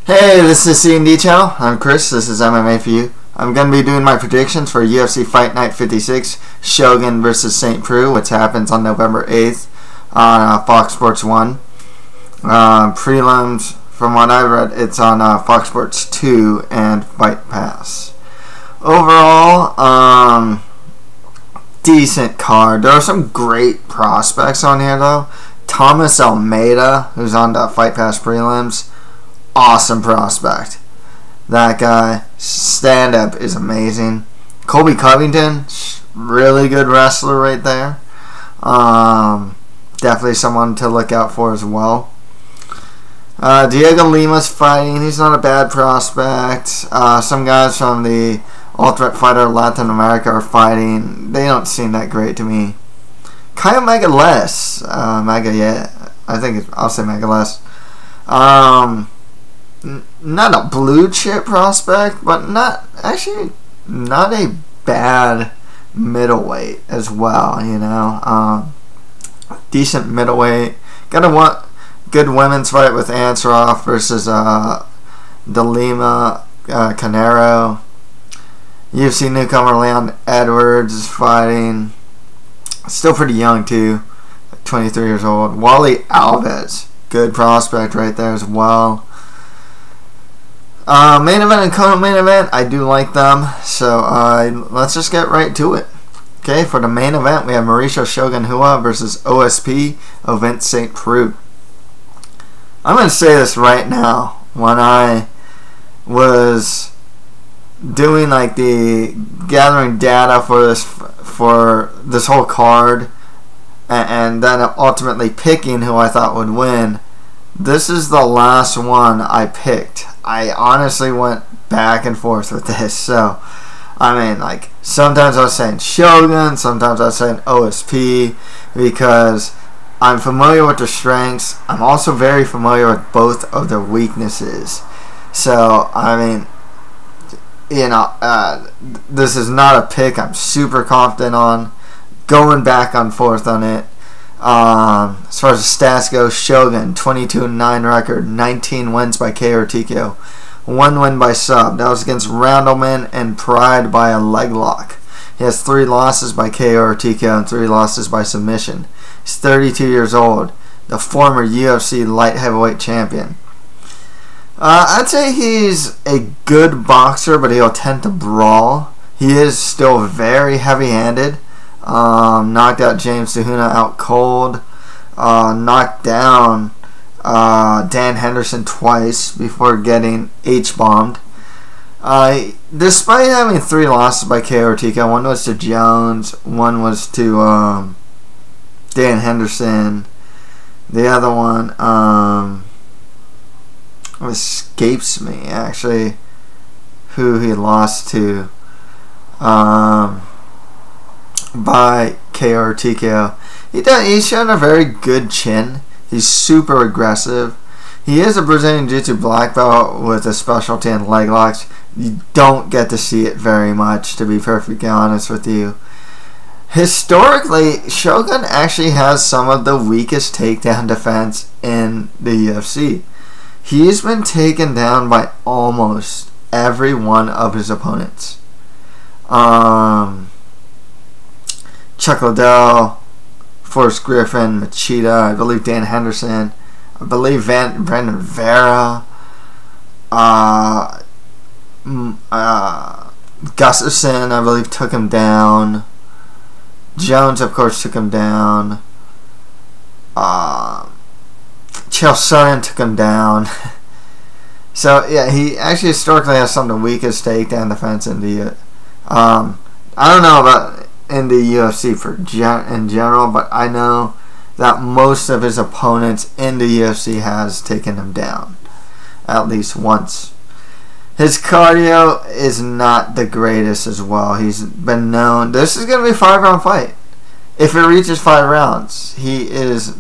Hey, this is thecanddchannel. I'm Chris. This is MMA for you. I'm going to be doing my predictions for UFC Fight Night 56, Shogun versus St. Preux, which happens on November 8th on Fox Sports 1. Prelims, from what I've read, it's on Fox Sports 2 and Fight Pass. Overall, decent card. There are some great prospects on here, though. Thomas Almeida, who's on the Fight Pass prelims, awesome prospect. That guy, stand-up is amazing. Colby Covington, really good wrestler right there. Definitely someone to look out for as well. Dhiego Lima's fighting. He's not a bad prospect. Some guys from the Ultimate Fighter Latin America are fighting. They don't seem that great to me. Caio Magalhaes. I think I'll say Magalhaes. Not a blue chip prospect, but not a bad middleweight as well, you know. Decent middleweight. Gonna want good women's fight with Ansaroff versus the Lima Canero. UFC newcomer Leon Edwards is fighting. Still pretty young too, 23 years old. Warlley Alves, good prospect right there as well. Main event and co-main event, I do like them, so let's just get right to it. Okay, for the main event, we have Mauricio Shogun Rua versus OSP Ovince St. Preux. I'm going to say this right now. When I was doing like the gathering data for this whole card, and then ultimately picking who I thought would win, this is the last one I picked. I honestly went back and forth with this. So, I mean, like, sometimes I was saying Shogun, sometimes I was saying OSP, because I'm familiar with their strengths. I'm also very familiar with both of their weaknesses. So, I mean, you know, this is not a pick I'm super confident on. Going back and forth on it. As far as the stats go, Shogun, 22-9 record, 19 wins by KO or TKO, 1 win by sub. That was against Randleman and Pride by a leg lock. He has 3 losses by KO or TKO and 3 losses by submission. He's 32 years old, the former UFC light heavyweight champion. I'd say he's a good boxer, but he'll tend to brawl. He is still very heavy-handed. Knocked out James Tahuna out cold. Knocked down Dan Henderson twice before getting H-bombed. Despite having 3 losses by KO or TKO, one was to Jones, one was to Dan Henderson. The other one escapes me actually who he lost to. By KO or TKO. He's shown a very good chin. He's super aggressive. He is a Brazilian Jiu-Jitsu black belt with a specialty in leg locks. You don't get to see it very much, to be perfectly honest with you. Historically, Shogun actually has some of the weakest takedown defense in the UFC. He's been taken down by almost every one of his opponents. Chuck Liddell, Forrest Griffin, Machida, I believe Dan Henderson, I believe Brandon Vera, Gustafson, I believe, took him down. Jones, of course, took him down. Chael Sonnen took him down. So, yeah, he actually historically has some of the weakest takedown defense in the... I don't know about in the UFC in general, but I know that most of his opponents in the UFC has taken him down at least once. His cardio is not the greatest as well. He's been known. This is going to be a 5-round fight. If it reaches 5 rounds, he is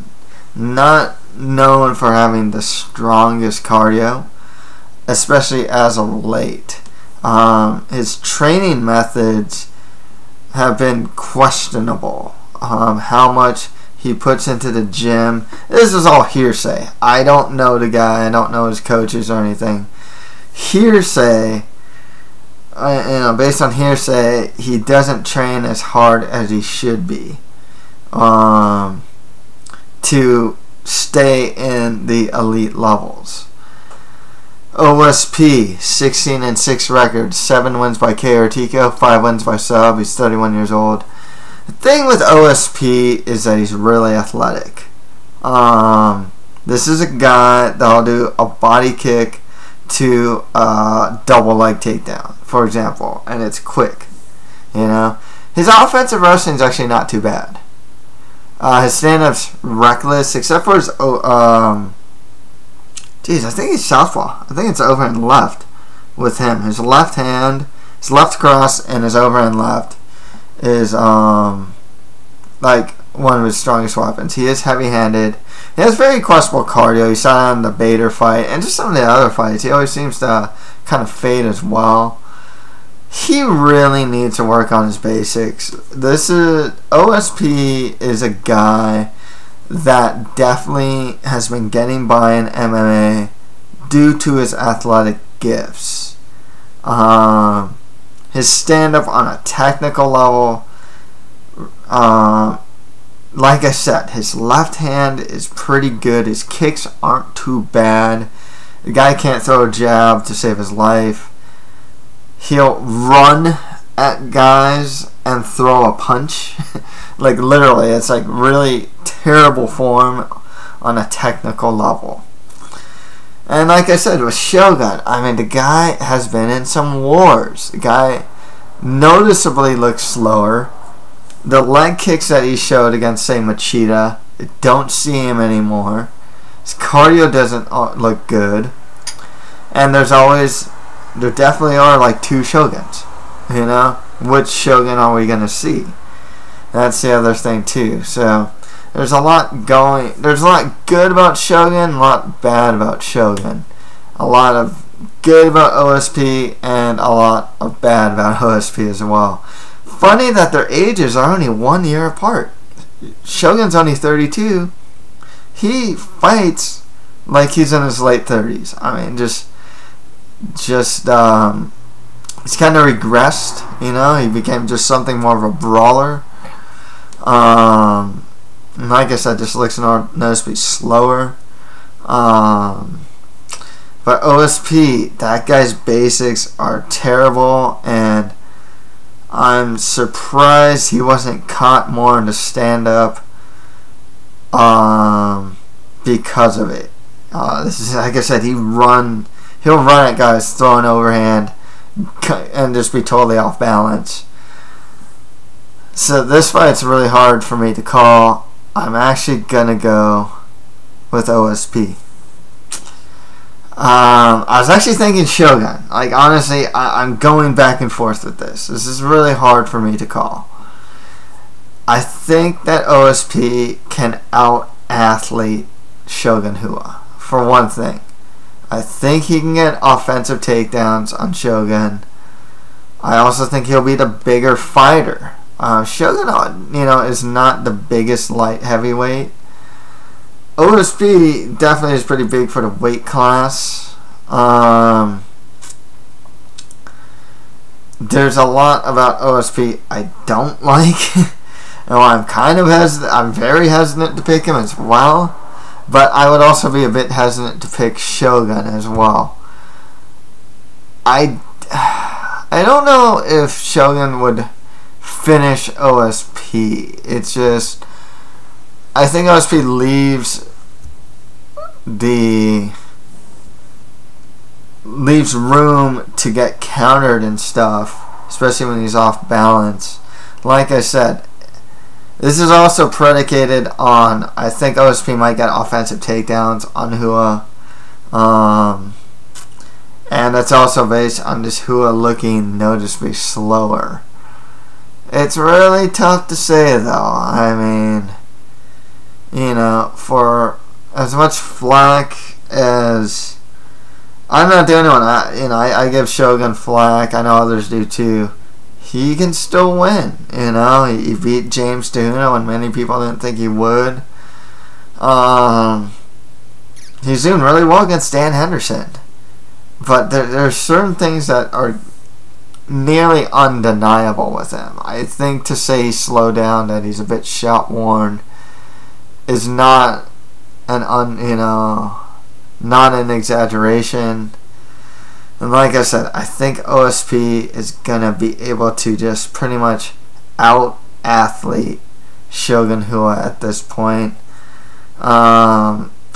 not known for having the strongest cardio, especially as of late. His training methods have been questionable. How much he puts into the gym. This is all hearsay. I don't know the guy. I don't know his coaches or anything. Hearsay, based on hearsay, he doesn't train as hard as he should be to stay in the elite levels. OSP, 16-6 record, 7 wins by KO or TKO, 5 wins by sub. He's 31 years old. The thing with OSP is that he's really athletic. This is a guy that'll do a body kick to a double leg takedown, for example, and it's quick. His offensive wrestling is actually not too bad. His stand-up's reckless, except for his I think he's southpaw. I think it's overhand left with him. His left hand, his left cross, and his overhand left is like one of his strongest weapons. He is heavy-handed. He has very questionable cardio. You saw it in the Bader fight and just some of the other fights. He always seems to kind of fade as well. He really needs to work on his basics. OSP is a guy that definitely has been getting by in MMA due to his athletic gifts. His stand-up on a technical level, like I said, his left hand is pretty good. His kicks aren't too bad. The guy can't throw a jab to save his life. He'll run at guys and throw a punch. Like literally, it's like really terrible form on a technical level. And like I said, with Shogun, the guy has been in some wars. The guy noticeably looks slower. The leg kicks that he showed against, say, Machida, I don't see him anymore. His cardio doesn't look good. And there definitely are like 2 Shoguns. Which Shogun are we going to see? That's the other thing too. So there's a lot good about Shogun, a lot bad about Shogun. A lot of good about OSP and a lot of bad about OSP as well. Funny that their ages are only 1 year apart. Shogun's only 32. He fights like he's in his late 30s. He's kind of regressed. He became just something more of a brawler. Like I said, just looks noticeably slower. But OSP, that guy's basics are terrible, and I'm surprised he wasn't caught more in the stand-up because of it. This is, like I said, he'll run at guys throwing overhand and just be totally off balance. So this fight's really hard for me to call. I'm actually gonna go with OSP. I was actually thinking Shogun. Like, honestly, I'm going back and forth with this. This is really hard for me to call. I think that OSP can out-athlete Shogun Rua, for one thing. I think he can get offensive takedowns on Shogun. I also think he'll be the bigger fighter. Shogun, is not the biggest light heavyweight. OSP definitely is pretty big for the weight class. There's a lot about OSP I don't like. I'm very hesitant to pick him as well. But I would also be a bit hesitant to pick Shogun as well. I don't know if Shogun would finish OSP. It's just, I think OSP leaves room to get countered and stuff, especially when he's off balance. Like I said, this is also predicated on, I think OSP might get offensive takedowns on Rua. And that's also based on this Rua looking noticeably slower. It's really tough to say, though. For as much flack as, I'm not the only one. I give Shogun flack. I know others do too. he can still win. You know, he beat James Dehuno when many people didn't think he would. He's doing really well against Dan Henderson. But there are certain things that are nearly undeniable with him. I think to say he's slowed down, that he's a bit shot worn, is not not an exaggeration. And like I said, I think OSP is gonna be able to just pretty much out athlete Shogun Rua at this point.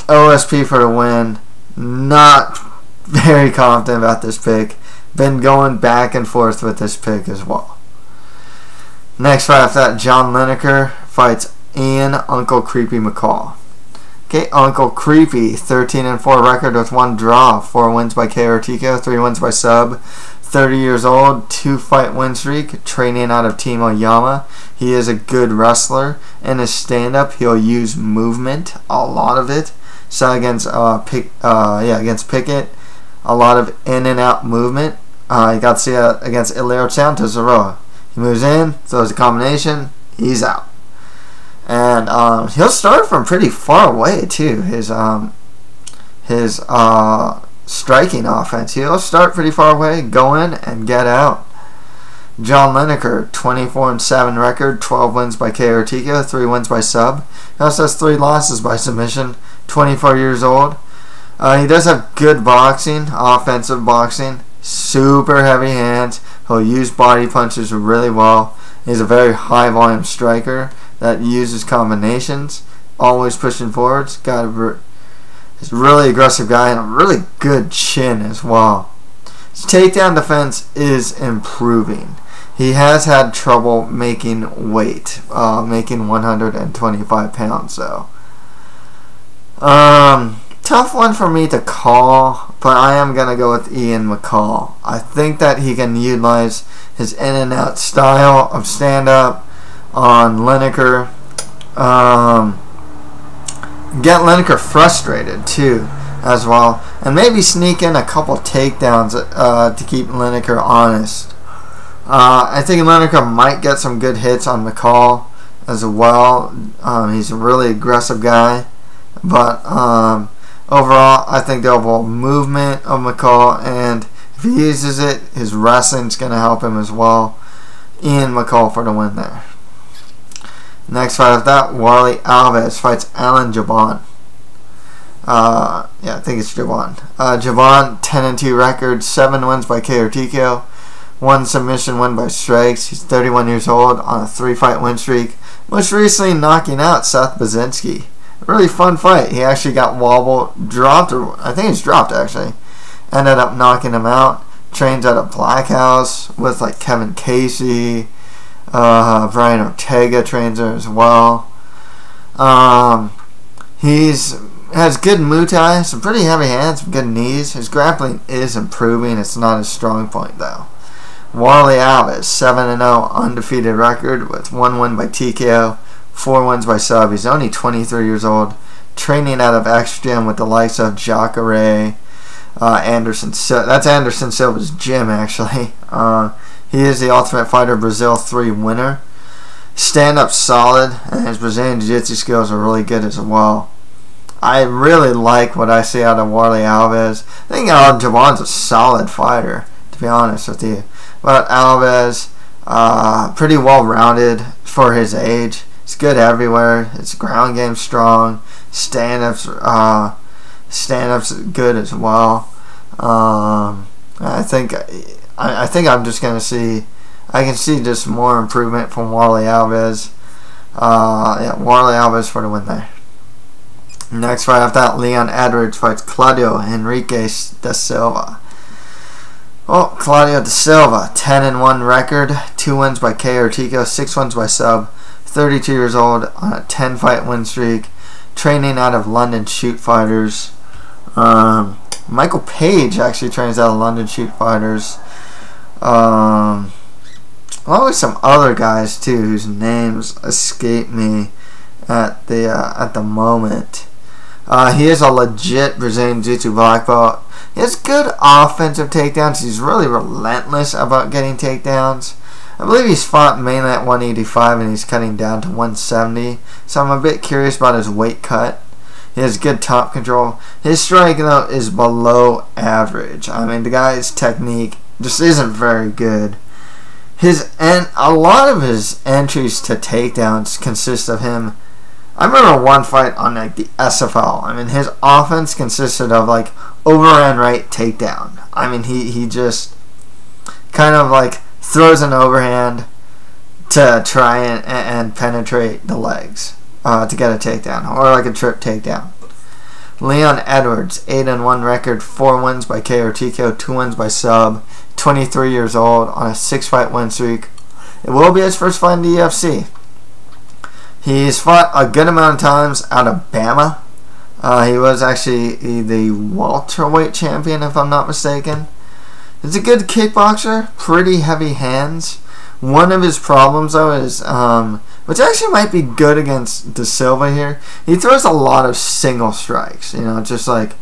OSP for the win. Not very confident about this pick. Been going back and forth with this pick as well. Next fight after that, John Lineker fights Ian Uncle Creepy McCall. Okay, Uncle Creepy, 13-4 record with 1 draw, 4 wins by KO, 3 wins by sub. 30 years old, 2-fight win streak, training out of Team Oyama. He is a good wrestler. In his stand-up, he'll use movement, a lot of it. So against against Pickett, a lot of in and out movement. You got to see against Ilero Santos Zoroa. He moves in, throws a combination, he's out. And he'll start from pretty far away too. His striking offense, he'll start pretty far away, go in and get out. John Lineker, 24-7 record, 12 wins by KO, 3 wins by sub. He also has 3 losses by submission. 24 years old. He does have good boxing, offensive boxing, super heavy hands. He'll use body punches really well. He's a very high volume striker that uses combinations, always pushing forwards. He's a really aggressive guy and a really good chin as well. His takedown defense is improving. He has had trouble making weight, making 125 pounds though. Tough one for me to call, but I am going to go with Ian McCall. I think that he can utilize his in and out style of stand up on Lineker. Get Lineker frustrated too as well, and maybe sneak in a couple takedowns to keep Lineker honest. I think Lineker might get some good hits on McCall as well. He's a really aggressive guy, but overall I think the overall movement of McCall, and if he uses it, his wrestling's going to help him as well. Ian McCall for the win there. Next fight of that, Warlley Alves fights Alan Jouban. I think it's Jouban. Jouban, 10-2 record, 7 wins by KO, 1 submission win by strikes. He's 31 years old on a 3-fight win streak. Most recently knocking out Seth Baczynski. Really fun fight. He actually got wobbled, dropped, or I think he's dropped actually. Ended up knocking him out. Trains at a Black House with like Kevin Casey. Brian Ortega trains there as well. Has good Muay Thai, some pretty heavy hands, some good knees. His grappling is improving. It's not his strong point though. Warlley Alves, 7-0 undefeated record with 1 win by TKO, 4 wins by sub. He's only 23 years old. Training out of X Gym with the likes of Jacare, Anderson. That's Anderson Silva's gym actually. He is the Ultimate Fighter Brazil 3 winner. Stand up solid, and his Brazilian Jiu-Jitsu skills are really good as well. I really like what I see out of Warlley Alves. I think Jouban's a solid fighter, to be honest with you. But Alves, pretty well rounded for his age. He's good everywhere. His ground game's strong. Stand-ups good as well. I think I'm just gonna see. I can see just more improvement from Warlley Alves. Warlley Alves for the win there. Next fight after that, Leon Edwards fights Claudio Henriquez da Silva. Oh, Claudio da Silva, 10-1 record, 2 wins by KO, 6 wins by sub. 32 years old on a 10-fight win streak. Training out of London Shoot Fighters. Michael Page actually trains out of London Shoot Fighters. Along with some other guys too, whose names escape me at the moment. He is a legit Brazilian Jiu-Jitsu black belt. He has good offensive takedowns. He's really relentless about getting takedowns. I believe he's fought mainly at 185 and he's cutting down to 170. So I'm a bit curious about his weight cut. He has good top control. His striking, though, is below average. I mean, the guy's technique just isn't very good. A lot of his entries to takedowns consist of him. I remember one fight on like the SFL. I mean, his offense consisted of like overhand right takedown. I mean, he just kind of like throws an overhand to try and penetrate the legs to get a takedown, or like a trip takedown. Leon Edwards, 8-1 record, 4 wins by KO or TKO, 2 wins by sub, 23 years old, on a 6-fight win streak. It will be his first fight in the UFC. He's fought a good amount of times out of Bama. He was actually the welterweight champion, if I'm not mistaken. He's a good kickboxer, pretty heavy hands. One of his problems, though, is, which actually might be good against De Silva here, he throws a lot of single strikes. You know, just like,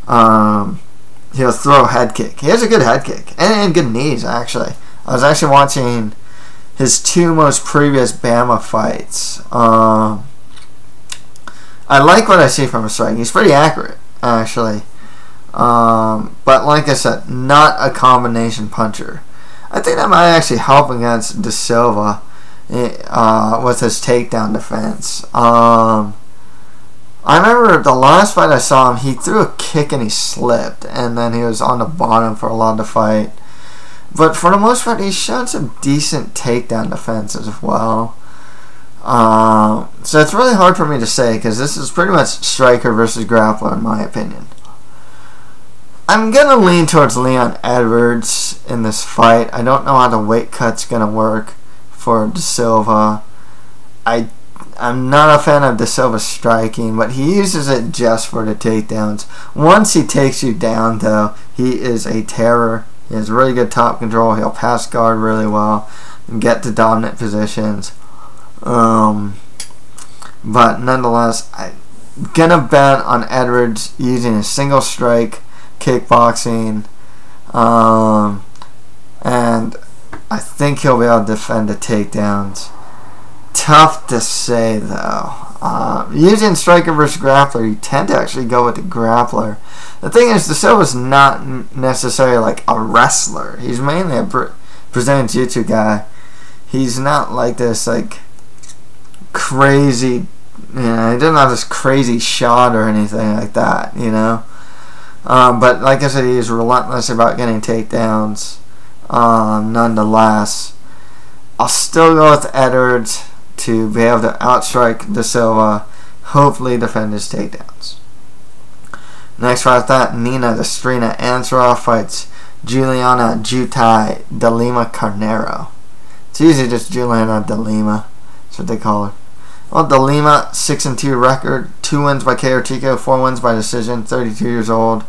he'll throw a head kick. He has a good head kick, and good knees, actually. I was actually watching his 2 most previous Bama fights. I like what I see from his striking. He's pretty accurate, actually. But like I said, not a combination puncher. I think that might actually help against De Silva with his takedown defense. I remember the last fight I saw him, he threw a kick and he slipped, and then he was on the bottom for a lot of the fight. But for the most part, he's shown some decent takedown defense as well. So it's really hard for me to say, because this is pretty much striker versus grappler in my opinion. I'm going to lean towards Leon Edwards in this fight. I don't know how the weight cut's going to work for De Silva. I'm not a fan of De Silva's striking, but he uses it just for the takedowns. Once he takes you down, though, he is a terror. He has really good top control. He'll pass guard really well and get to dominant positions. But nonetheless, I'm going to bet on Edwards using a single strike kickboxing, and I think he'll be able to defend the takedowns. Tough to say, though. Using striker versus grappler, you tend to actually go with the grappler. The thing is, De Silva's not necessarily like a wrestler. He's mainly a Brazilian Jiu-Jitsu guy. He's not like this like crazy, you know, he doesn't have this crazy shot or anything like that, you know. But like I said, he is relentless about getting takedowns. Nonetheless, I'll still go with Edwards to be able to outstrike De Silva, hopefully defend his takedowns. Next fight with that, Nina Destrina Ansaroff fights Juliana Jutai de Lima Carnero. It's usually just Juliana de Lima, that's what they call her. Well, de Lima, 6-2 record, 2 wins by KO or TKO, 4 wins by decision, 32 years old.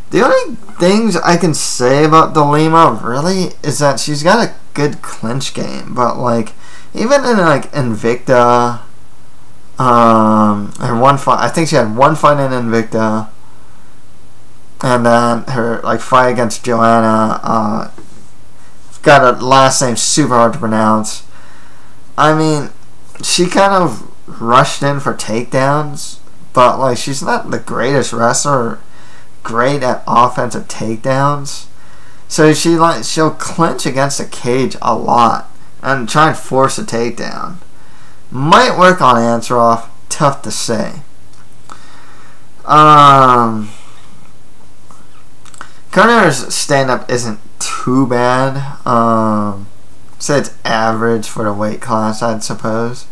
The only things I can say about de Lima, really, is that she's got a good clinch game. But, like, even in, like, Invicta, her one fight, I think she had one fight in Invicta, and then her, like, fight against Joanna, got a last name super hard to pronounce. I mean, she kind of rushed in for takedowns, but like she's not the greatest wrestler, great at offensive takedowns. So she'll clinch against the cage a lot and try and force a takedown. Might work on Ansaroff, tough to say. Carnero's stand-up isn't too bad. Say it's average for the weight class, I'd suppose.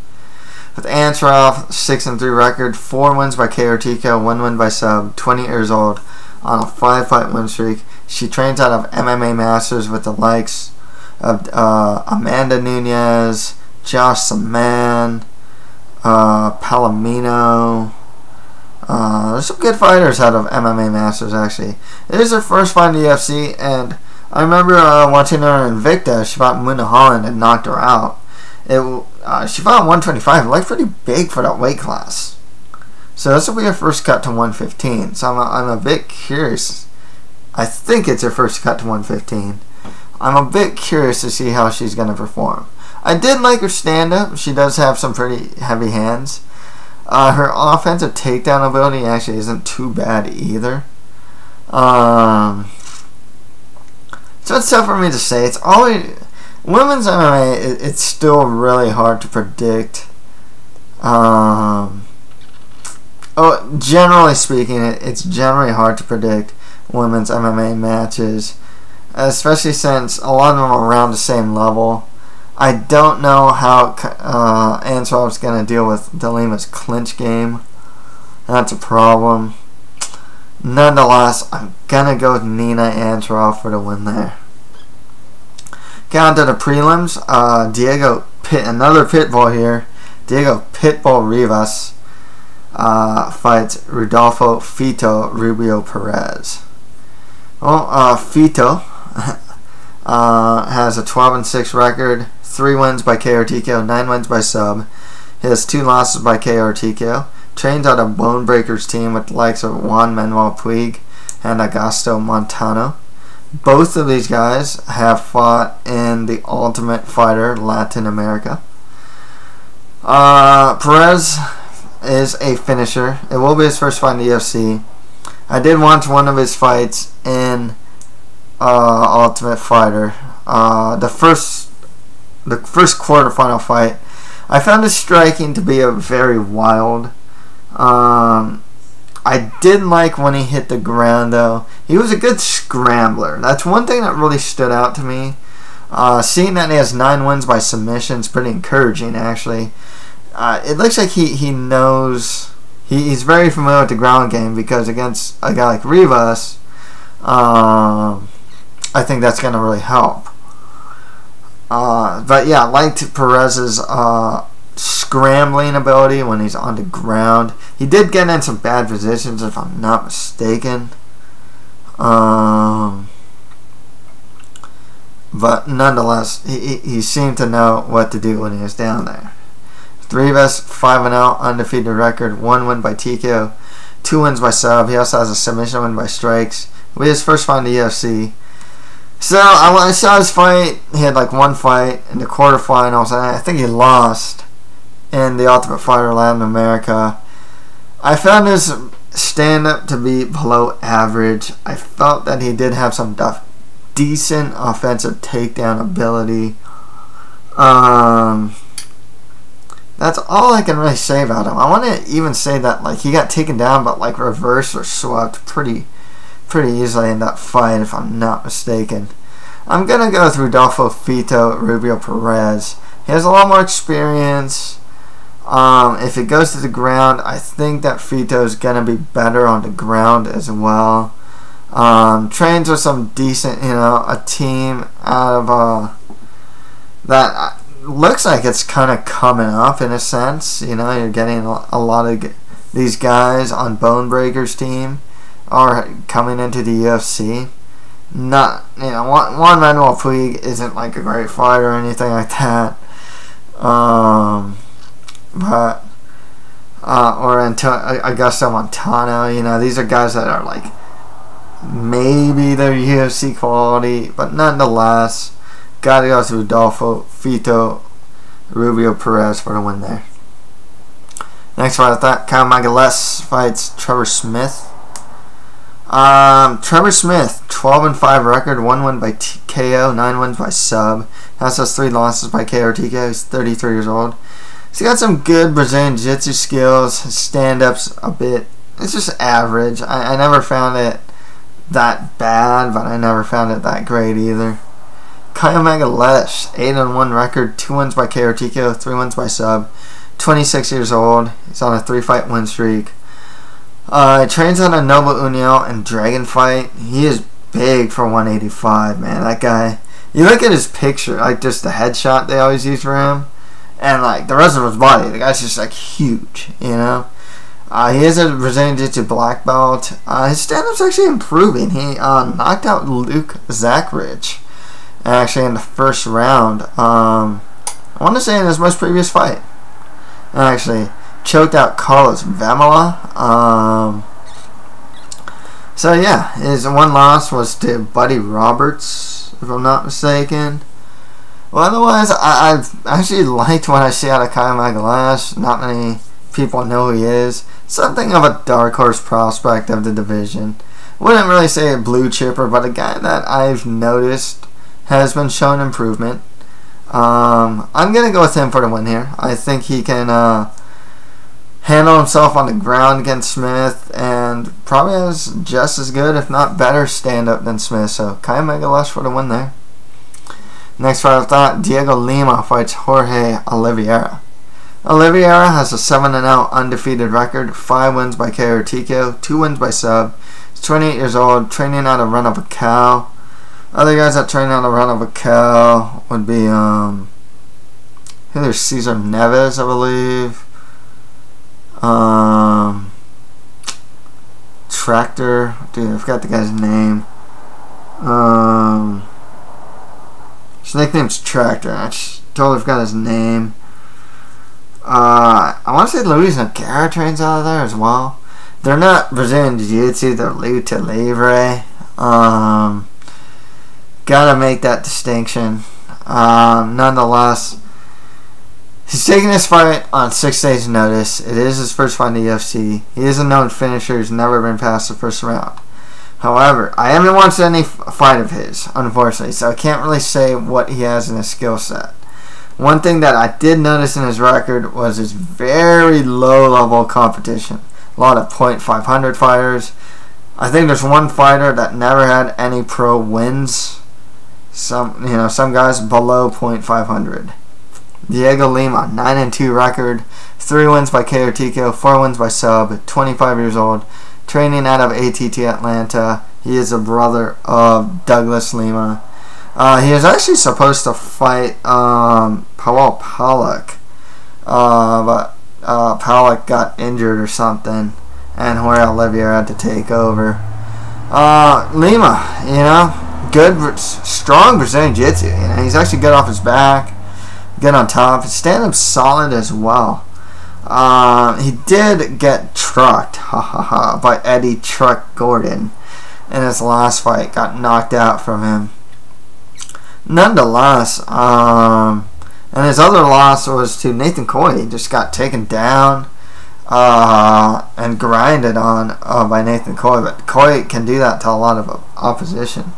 With Ansaroff, 6-3 record, 4 wins by KO or TKO, 1 win by sub, 20 years old, on a 5-fight win streak. She trains out of MMA Masters with the likes of Amanda Nunes, Josh Saman, Palomino. There's some good fighters out of MMA Masters, actually. It is her first fight in the UFC, and I remember watching her in Invicta. She fought Muna Holland and knocked her out. She fought 125, like pretty big for that weight class. So this will be her first cut to 115. So I'm a bit curious. I think it's her first cut to 115. I'm a bit curious to see how she's going to perform. I did like her stand-up. She does have some pretty heavy hands. Her offensive takedown ability actually isn't too bad either. So it's tough for me to say. It's always women's MMA. It's still really hard to predict. Generally speaking, it's generally hard to predict women's MMA matches, especially since a lot of them are around the same level. I don't know how Ansaroff's going to deal with Lima's clinch game. That's a problem. Nonetheless, I'm going to go with Nina Ansaroff for the win there. Get on to the prelims. Dhiego, another pitbull here. Dhiego Pitbull Rivas fights Rodolfo Fito Rubio Perez. Well, Fito has a 12-6 record, 3 wins by KO or TKO, 9 wins by sub. He has 2 losses by KO or TKO. Trains on a Bone Breakers team with the likes of Juan Manuel Puig and Augusto Montano. Both of these guys have fought in the Ultimate Fighter Latin America. Perez is a finisher. It will be his first fight in the UFC. I did watch one of his fights in Ultimate Fighter. The first quarterfinal fight. I found his striking to be a very wild. I did like when he hit the ground though. He was a good scrambler. That's one thing that really stood out to me. Seeing that he has 9 wins by submission is pretty encouraging actually. It looks like he knows, he's very familiar with the ground game, because against a guy like Rivas, I think that's going to really help. But yeah, I liked Perez's scrambling ability when he's on the ground. He did get in some bad positions, if I'm not mistaken. But nonetheless, he seemed to know what to do when he was down there. Rivas 5-0, undefeated record, 1 win by TKO, 2 wins by sub. He also has a submission win by strikes. It was his first fight in the UFC. So when I saw his fight, he had like 1 fight in the quarterfinals, and I think he lost in the Ultimate Fighter Latin America. I found his stand-up to be below average. I felt that he did have some decent offensive takedown ability. That's all I can really say about him. I want to even say that like he got taken down, but like reversed or swept pretty easily in that fight, if I'm not mistaken. I'm gonna go with Rodolfo Fito Rubio Perez. He has a lot more experience. If it goes to the ground, I think that Fito is gonna be better on the ground as well. Trains with some decent, a team out of that looks like it's kind of coming up in a sense. You're getting a lot of these guys on Bone Breakers team are coming into the UFC. Not, Juan Manuel Puig isn't like a great fighter or anything like that. But Augusto Montano, these are guys that are like maybe they're UFC quality, but nonetheless, gotta go to Rodolfo Fito Rubio Perez for the win there. Next fight, Caio Magalhaes fights Trevor Smith. Trevor Smith, 12-5 record, 1 win by KO, 9 wins by sub. Has those 3 losses by KO or TKO. He's 33 years old. He's got some good Brazilian Jiu-Jitsu skills. His stand-up's a bit, it's just average. I never found it that bad, but I never found it that great either. Caio Magalhaes, 8-1 record, 2 wins by KO or TKO, 3 wins by sub. 26 years old. He's on a 3-fight win streak. He trains on a Noble Union and Dragon Fight. He is big for 185, man. That guy, you look at his picture, like just the headshot they always use for him, and like the rest of his body, the guy's just like huge, He is a Brazilian Jiu-Jitsu black belt. His stand-up's actually improving. He knocked out Luke Zachrich actually in the first round. I want to say in his most previous fight. Actually choked out Carlos Vamala. So yeah, his 1 loss was to Buddy Roberts. if I'm not mistaken. Well, otherwise, I've actually liked what I see out of Caio Magalhaes. Not many people know who he is. Something of a dark horse prospect of the division. Wouldn't really say a blue chipper, but a guy that I've noticed has been showing improvement. I'm going to go with him for the win here. I think he can handle himself on the ground against Smith and probably has just as good, if not better, stand-up than Smith. So Caio Magalhaes for the win there. Next fight I thought, Dhiego Lima fights Jorge Oliveira. Oliveira has a 7-0 undefeated record, 5 wins by KO or TKO, 2 wins by sub. He's 28 years old, training out of Run of a Cow. Other guys that train out of Run of a Cow would be there's Cesar Neves, I believe. Tractor, dude, I forgot the guy's name. His nickname's Tractor. I totally forgot his name. I want to say Luis Nogueira trains out of there as well. They're not Brazilian Jiu-Jitsu, they're Luta Livre. Gotta make that distinction. Nonetheless, he's taking this fight on 6 days' notice. It is his first fight in the UFC. He is a known finisher. He's never been past the first round. However, I haven't watched any fight of his, unfortunately, so I can't really say what he has in his skill set. One thing that I did notice in his record was his very low-level competition. A lot of .500 fighters. I think there's one fighter that never had any pro wins. Some guys below .500. Dhiego Lima, 9-2 record, 3 wins by KO or TKO, 4 wins by sub, 25 years old, training out of ATT Atlanta. He is a brother of Douglas Lima. He is actually supposed to fight Powell Pollock, but Pollock got injured or something, and Jorge Oliveira had to take over. Lima, good, strong Brazilian Jiu-Jitsu. He's actually good off his back, good on top. His stand-up's solid as well. He did get trucked, by Eddie Truck Gordon in his last fight. Got knocked out from him. Nonetheless, and his other loss was to Nathan Coy. He just got taken down and grinded on by Nathan Coy. But Coy can do that to a lot of opposition.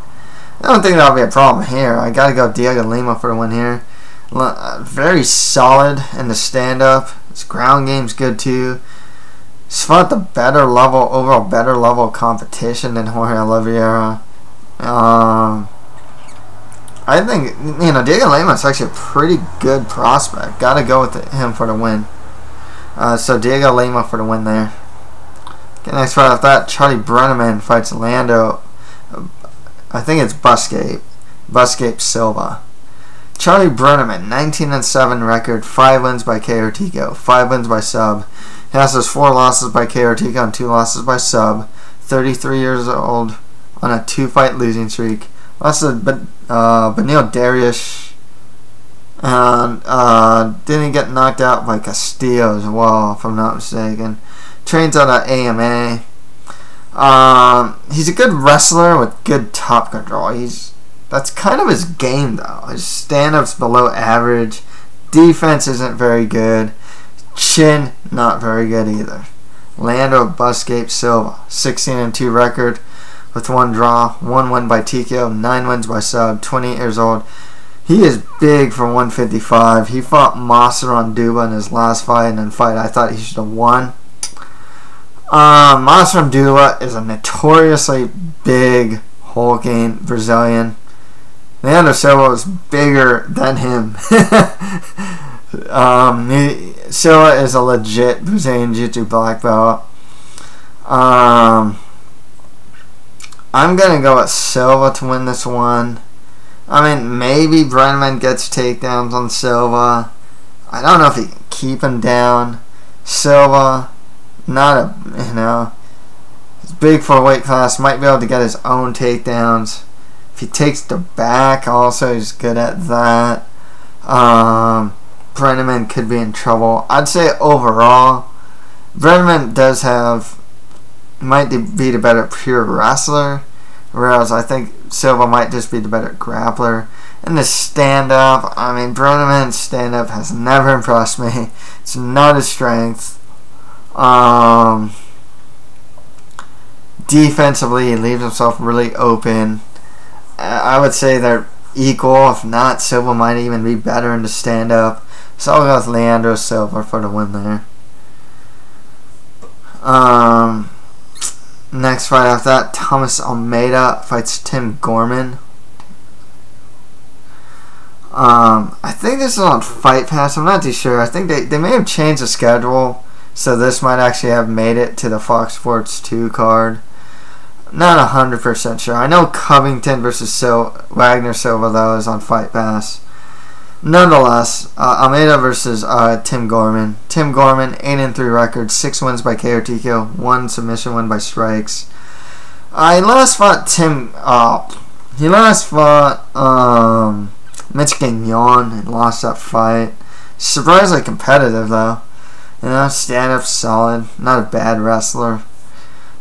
I don't think that'll be a problem here. I got to go Dhiego Lima for the win here. Very solid in the stand-up. His ground game's good too. He's fought the overall better level competition than Jorge Oliveira. I think, Dhiego Lima is actually a pretty good prospect. Got to go with him for the win. So Dhiego Lima for the win there. Okay, next fight after that, Charlie Brenneman fights Leandro. I think it's Buscape Silva. Charlie Brenneman, 19-7 record, 5 wins by KO or TKO, 5 wins by sub. He has his 4 losses by KO or TKO and 2 losses by sub. 33 years old on a 2-fight losing streak. Lost to Benil Darius, and didn't get knocked out by Castillo as well, if I'm not mistaken. Trains out of AMA. He's a good wrestler with good top control. That's kind of his game, though. His stand-up's below average. Defense isn't very good. Chin, not very good either. Leandro Buscape Silva, 16-2 record with 1 draw, 1 win by TKO, 9 wins by sub, 28 years old. He is big for 155. He fought Mauricio Jouban in his last fight, and in fight I thought he should have won. Mauricio Jouban is a notoriously big, hulking Brazilian. Leandro Silva is bigger than him. Silva is a legit Brazilian Jiu-Jitsu black belt. I'm going to go with Silva to win this one. I mean, maybe Brenneman gets takedowns on Silva. I don't know if he can keep him down. Silva, he's big for a weight class. Might be able to get his own takedowns. If he takes the back, also, he's good at that. Brenneman could be in trouble. I'd say overall, Brenneman might be the better pure wrestler. whereas I think Silva might just be the better grappler. In the stand-up, I mean, Brenneman's stand-up has never impressed me. It's not his strength. Defensively, he leaves himself really open. I would say they're equal. If not, Silva might even be better in the stand-up. So I'll go with Leandro Silva for the win there. Next fight after that, Thomas Almeida fights Tim Gorman. I think this is on Fight Pass. I'm not too sure. I think they may have changed the schedule, so this might actually have made it to the Fox Sports 2 card. Not 100% sure. I know Covington versus Wagner Silva, though, is on Fight Pass. Nonetheless, Almeida versus Tim Gorman. Tim Gorman, 8-3 record, 6 wins by KO TKO, 1 submission win by strikes. He last fought Mitch Gagnon and lost that fight. Surprisingly competitive, though. You know, stand-up solid, not a bad wrestler.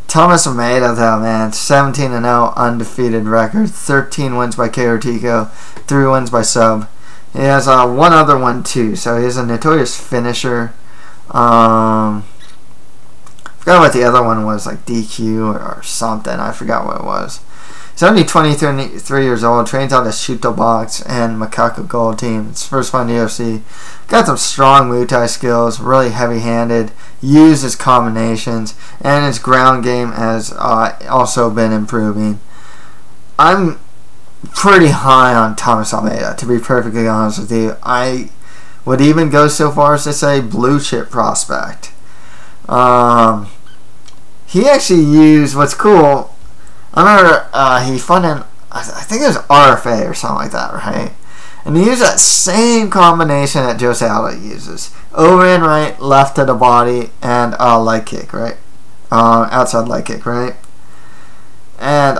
Thomas Almeida, though, man, 17-0 undefeated record, 13 wins by KO TKO, 3 wins by sub. He has one other one too, so he's a notorious finisher. Forgot what the other one was, like DQ or something. I forgot what it was. He's only 23 years old, trains on the Shuto Box and Macaco Gold team. It's first fight in the UFC. Got some strong Muay Thai skills, really heavy-handed, uses combinations, and his ground game has also been improving. I'm pretty high on Thomas Almeida, to be perfectly honest with you. I would even go so far as to say blue chip prospect. He actually used, what's cool, I remember he fought in, I think it was RFA or something like that, right? And he used that same combination that Jose Aldo uses. Over and right, left to the body, and leg kick, right? Outside leg kick, right? And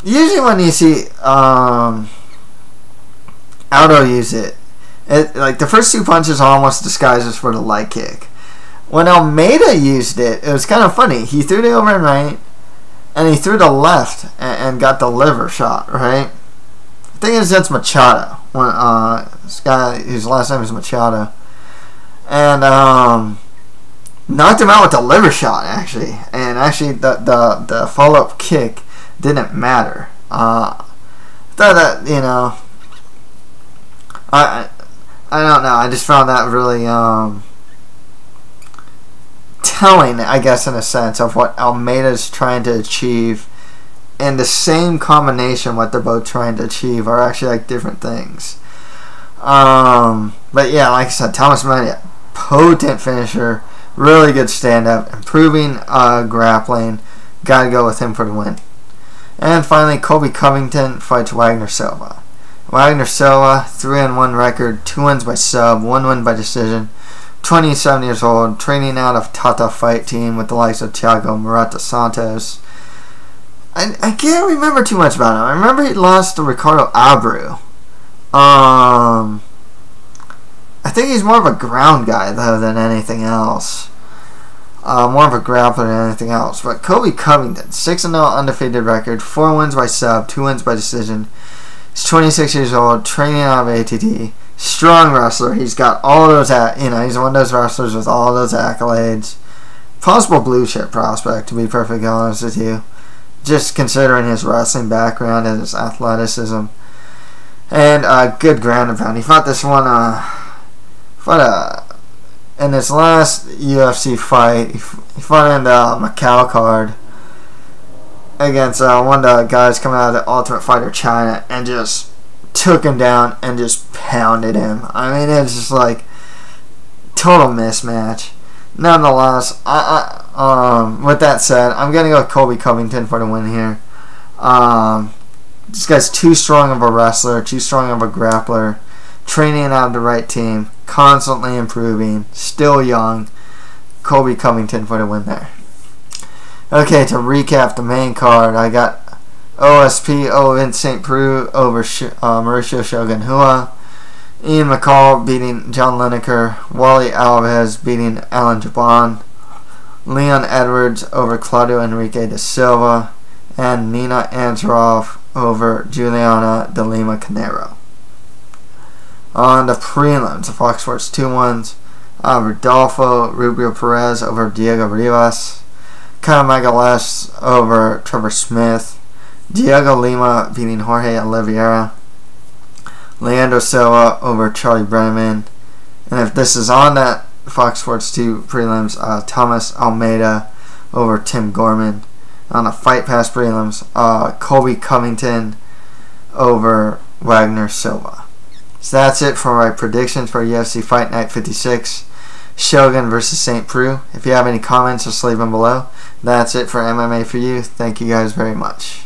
usually when you see Aldo use it, like the first 2 punches are almost disguises for the leg kick. When Almeida used it, it was kind of funny. He threw the over and right, and he threw the left and got the liver shot, right? The thing is, that's Machado. This guy whose last name is Machado. And knocked him out with the liver shot, actually. And actually, the follow-up kick didn't matter. Thought that, you know, I don't know. I just found that really telling, I guess, in a sense, of what Almeida's trying to achieve, and the same combination what they're both trying to achieve are actually like different things. But yeah, like I said, Thomas Almeida, potent finisher, really good stand-up, improving grappling. Gotta go with him for the win. And finally, Colby Covington fights Wagner Silva. Wagner Silva, 3-1 record, 2 wins by sub, 1 win by decision. 27 years old, training out of Tata Fight Team with the likes of Thiago Murata Santos. I can't remember too much about him. I remember he lost to Ricardo Abreu. I think he's more of a ground guy, though, than anything else. More of a grappler than anything else. But Colby Covington, 6-0 undefeated record, 4 wins by sub, 2 wins by decision. He's 26 years old, training out of ATT. Strong wrestler. He's got all those, he's one of those wrestlers with all those accolades. Possible blue chip prospect, to be perfectly honest with you. Just considering his wrestling background and his athleticism. And good ground and pound. He fought this one, in his last UFC fight, he fought in the McCall card against one of the guys coming out of the Ultimate Fighter China, and just took him down and just pounded him. I mean, it's just like total mismatch. Nonetheless, with that said, I'm gonna go with Colby Covington for the win here. This guy's too strong of a wrestler, too strong of a grappler, training out of the right team, constantly improving, still young. Colby Covington for the win there. Okay, to recap the main card, I got OSP Ovince St. Preux over Mauricio Shogun Hua. Ian McCall beating John Lineker. Warlley Alves beating Alan Jouban. Leon Edwards over Claudio Enrique da Silva. and Nina Ansaroff over Juliana de Lima Canero. On the prelims, the Fox Sports 2-1s, Rodolfo Rubio Perez over Dhiego Rivas, Caio Magalhaes over Trevor Smith, Dhiego Lima beating Jorge Oliveira, Leandro Silva over Charlie Brenneman, and if this is on that Fox Sports 2 prelims, Thomas Almeida over Tim Gorman. On the Fight Pass prelims, Colby Covington over Wagner Silva. So that's it for my predictions for UFC Fight Night 56, Shogun versus St. Preux. If you have any comments, just leave them below. That's it for MMA for you. Thank you guys very much.